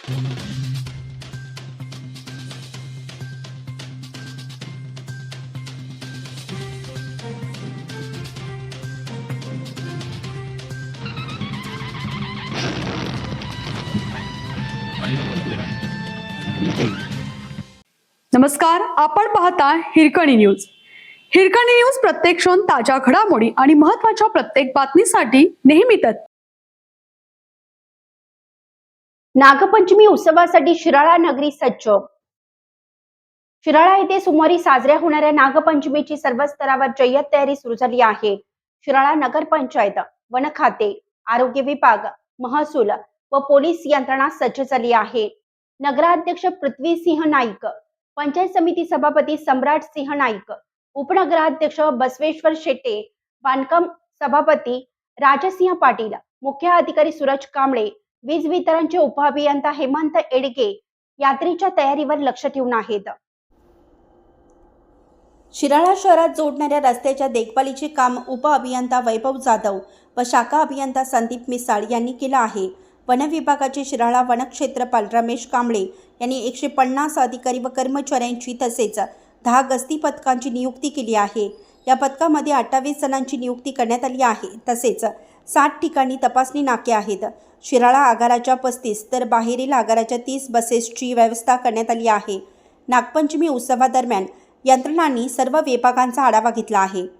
नमस्कार, आपण पाहता हिरकणी न्यूज. हिरकणी न्यूज प्रत्येक क्षण ताज्या घडामोडी आणि महत्त्वाच्या प्रत्येक बातमीसाठी नेहमी तत्पर. नागपंचमी उत्सवासाठी शिराळा नगरी सज्ज. शिराळा येथे सोमवारी साजऱ्या होणाऱ्या नागपंचमीची सर्व स्तरावर जय्यत तयारी सुरू झाली आहे. शिराळा नगरपंचायत, वन खाते, आरोग्य विभाग, महसूल व पोलीस यंत्रणा सज्ज झाली आहे. नगराध्यक्ष पृथ्वीसिंह नाईक, पंचायत समिती सभापती सम्राट सिंह नाईक, उपनगराध्यक्ष बसवेश्वर शेट्टे, बांधकाम सभापती राजसिंह पाटील, मुख्य अधिकारी सूरज कांबळे, वीज वितरणचे उपअभियंता हेमंत एडगे यात्रेच्या तयारीवर लक्ष ठेवून आहेत. शिराळा शहरात जोडणाऱ्या रस्त्याच्या देखभालीचे काम उपअभियंता वैभव जाधव व शाखा अभियंता संदीप मिसाळ यांनी केलं आहे. वन विभागाचे शिराळा वनक्षेत्रपाल रमेश कांबळे यांनी 150 अधिकारी व कर्मचाऱ्यांची तसेच 10 गस्ती पथकांची नियुक्ती केली आहे. या पथकामध्ये 28 जणांची नियुक्ती करण्यात आली आहे. तसेच 60 ठिकाणी तपासणी नाके आहेत. शिराळा आगाराच्या 35 तर बाहेरील आगाराच्या 30 बसेसची व्यवस्था करण्यात आली आहे. नागपंचमी उत्सवादरम्यान यंत्रणांनी सर्व विभागांचा आढावा घेतला आहे.